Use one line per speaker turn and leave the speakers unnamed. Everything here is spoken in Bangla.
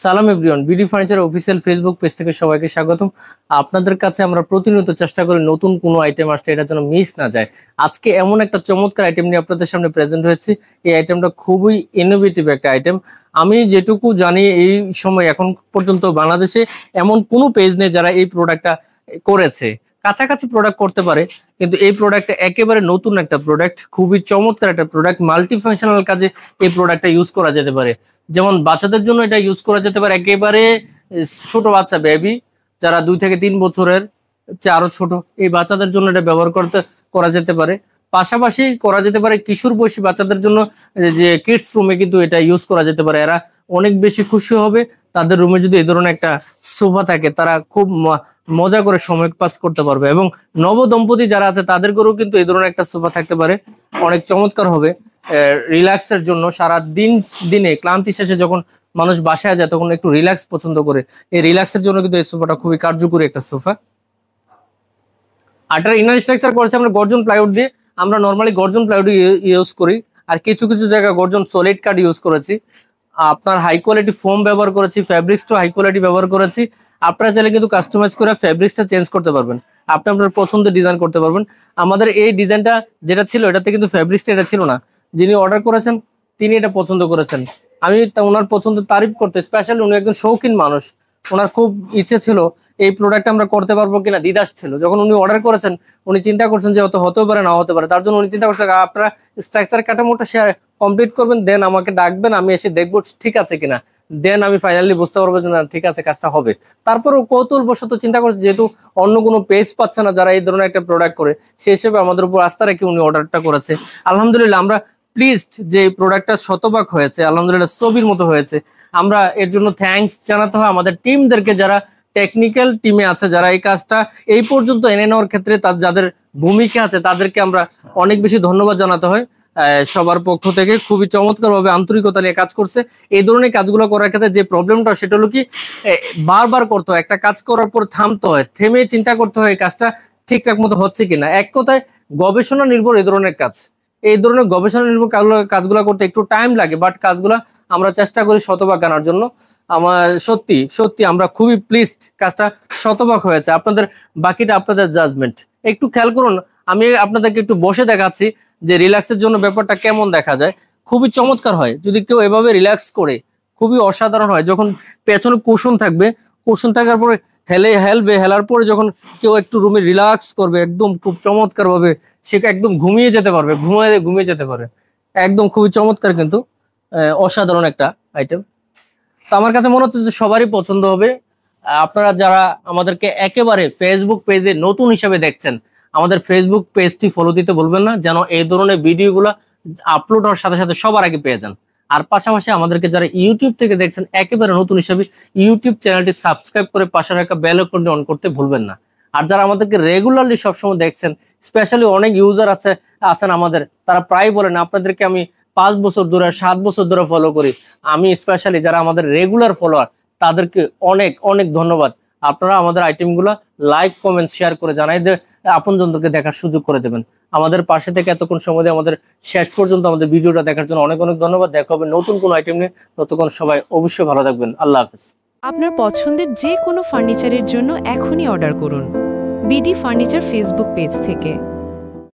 সালাম everyone, BD furniture official Facebook page থেকে সবাইকে স্বাগতম। আপনাদের কাছে আমরা প্রতিনিয়ত চেষ্টা করি নতুন কোনো আইটেম আসলে এটা যেন মিস না যায়। আজকে এমন একটা চমৎকার আইটেম নিয়ে আপনাদের সামনে প্রেজেন্ট হয়েছি। এই আইটেমটা খুবই ইনোভেটিভ একটা আইটেম। আমি যেটুকু জানি এই সময় এখন পর্যন্ত বাংলাদেশে এমন কোনো পেজ নেই যারা এই প্রোডাক্টটা করেছে। কাছাকাছি প্রোডাক্ট করতে পারে, কিন্তু এই প্রোডাক্টটা একেবারে নতুন একটা প্রোডাক্ট, খুবই চমৎকার একটা প্রোডাক্ট। মাল্টি ফাংশনাল কাজে এই প্রোডাক্টটা ইউজ করা যেতে পারে। যেমন বাচ্চাদের জন্য এটা ইউজ করা যেতে পারে, একেবারে ছোট বাচ্চা বেবি যারা 2 থেকে 3 বছরের আরো ছোট, এই বাচ্চাদের জন্য এটা ব্যবহার করা যেতে পারে। পাশাপাশি করা যেতে পারে কিশোর বয়সী বাচ্চাদের জন্য, যে কিডস রুমে কিন্তু এটা ইউজ করা যেতে পারে। এরা অনেক বেশি খুশি হবে তাদের রুমে যদি এই ধরনের একটা সোফা থাকে, তারা খুব মজা করে সময় পাস করতে পারবে। এবং নব দম্পতি যারা আছে তাদের ঘরেও কিন্তু এই ধরনের একটা সোফা থাকতে পারে, অনেক চমৎকার হবে রিল্যাক্সের জন্য। সারা দিনে ক্লান্তি শেষে যখন মানুষ বাসায় যায় তখন একটু রিল্যাক্স পছন্দ করে, এই রিল্যাক্সের জন্য কিন্তু এই সোফাটা খুবই কার্যকরী একটা সোফা। আর ইনার স্ট্রাকচার করেছে আমরা গর্জন প্লাইউড দিয়ে। আমরা নর্মালি গর্জন প্লাইউড ইউজ করি, আর কিছু কিছু জায়গায় গর্জন সলিড কাঠ ইউজ করেছি। আপনার হাই কোয়ালিটি ফোম ব্যবহার করেছি, ফ্যাব্রিক্সটাও হাই কোয়ালিটি ব্যবহার করেছি। আপনারা চাইলে কিন্তু কাস্টমাইজ করে ফ্যাব্রিক্সটা চেঞ্জ করতে পারবেন, আপনি আপনার পছন্দের ডিজাইন করতে পারবেন। আমাদের এই ডিজাইনটা যেটা ছিল এটাতে কিন্তু ফ্যাব্রিক্সটা এটা ছিল না, যিনি অর্ডার করেছেন তিনি এটা পছন্দ করেছেন। আমি ওনার পছন্দের তারিফ করতে, স্পেশালি উনি একজন শৌখিন মানুষ, ওনার খুব ইচ্ছে ছিল এই প্রোডাক্ট আমরা করতে পারবো কিনা, দ্বিধাস ছিল। যখন উনি অর্ডার করেছেন উনি চিন্তা করছেন যে হতেও পারে না হতে পারে, তার জন্য উনি চিন্তা করছেন আপনারা স্ট্রাকচার কাঠামোটা কমপ্লিট করবেন, দেন আমাকে ডাকবেন, আমি এসে দেখবো ঠিক আছে কিনা, দেন আমি ফাইনালি বুঝতে পারবো যে না ঠিক আছে কাজটা হবে। তারপরও কৌতূহলবশত চিন্তা করছে, যেহেতু অন্য কোনো পেজ পাচ্ছে না যারা এই ধরনের একটা প্রোডাক্ট করে, সেই হিসেবে আমাদের উপর আস্থা রেখে উনি অর্ডারটা করেছে। আলহামদুলিল্লাহ আমরা প্লিজড যে প্রোডাক্টটা শতভাগ হয়েছে, আলহামদুলিল্লাহ ছবির মতো হয়েছে। আমরা এর জন্য থ্যাঙ্কস জানাতে হয় আমাদের টিমদেরকে, যারা টেকনিক্যাল টিমে আছে, যারা এই কাজটা এই পর্যন্ত এনে নেওয়ার ক্ষেত্রে যাদের ভূমিকা আছে তাদেরকে আমরা অনেক বেশি ধন্যবাদ জানাতে হয়। সবার পক্ষ থেকে খুবই চমৎকার ভাবে আন্তরিকতা নিয়ে কাজ করছে। এই ধরনের কাজগুলো করার ক্ষেত্রে যে প্রবলেমটা সেটা হলো কি, বারবার করতে হয়, একটা কাজ করার পর থামতে হয়, থেমে চিন্তা করতে হয় এই কাজটা ঠিকঠাক মতো হচ্ছে কিনা। এক কথায় গবেষণা নির্ভর এই ধরনের কাজ, এই ধরনের গবেষণা নির্ভর কাজগুলো করতে একটু টাইম লাগে, বাট কাজগুলা আমরা চেষ্টা করি শতভাগ আনার জন্য। আমার সত্যি সত্যি আমরা খুবই প্লিজড, কাজটা শতভাগ হয়েছে। আপনাদের বাকিটা আপনাদের জাজমেন্ট, একটু খেয়াল করুন। আমি আপনাদেরকে একটু বসে দেখাচ্ছি যে রিল্যাক্সের জন্য ব্যাপারটা কেমন দেখা যায়। খুবই চমৎকার হয় যদি কেউ এভাবে রিল্যাক্স করে, খুবই অসাধারণ হয়। যখন পেছনে কুশন থাকবে, কুশন থাকার পরে হেলার পরে যখন কেউ একটু রুমে রিল্যাক্স করবে, একদম খুব চমৎকার ভাবে সে একদম ঘুমিয়ে যেতে পারবে, ঘুমিয়ে যেতে পারে। একদম খুবই চমৎকার, কিন্তু অসাধারণ একটা আইটেম। তো আমার কাছে মনে হচ্ছে যে সবারই পছন্দ হবে। আপনারা যারা আমাদেরকে একেবারে ফেসবুক পেজে নতুন হিসেবে দেখছেন, আমাদের ফেসবুক পেজটি ফলো দিতে বলবেন না, যেন এই ধরনের ভিডিওগুলো আপলোড হওয়ার সাথে সাথে সবার আগে পেয়ে যান। আর পাশাপাশি আমাদেরকে যারা ইউটিউব থেকে দেখছেন একেবারে নতুন হিসেবে ইউটিউব চ্যানেলটি সাবস্ক্রাইব করে পাশে রাখা বেল আইকনটি অন করতে ভুলবেন না। আর যারা আমাদেরকে রেগুলারলি সবসময় দেখছেন, স্পেশালি অনেক ইউজার আছেন আমাদের, তারা প্রায় বলেন আপনাদেরকে আমি 5 বছর ধরে 7 বছর ধরে ফলো করি। আমি স্পেশালি যারা আমাদের রেগুলার ফলোয়ার তাদেরকে অনেক অনেক ধন্যবাদ। আপনারা আমাদের আইটেমগুলো লাইক কমেন্ট শেয়ার করে জানাই আপনজনদেরকে দেখার সুযোগ করে দেবেন। আমাদের পাশে থেকে এতক্ষণ সময় দিয়ে আমাদের শেষ পর্যন্ত আমাদের ভিডিওটা দেখার জন্য অনেক অনেক ধন্যবাদ। দেখা হবে নতুন কোনো আইটেম নিয়ে, ততক্ষণ সবাই অবশ্যই ভালো থাকবেন। আল্লাহ হাফেজ।
আপনার পছন্দের যে কোনো ফার্নিচারের জন্য এখনই অর্ডার করুন বিডি ফার্নিচার ফেসবুক পেজ থেকে।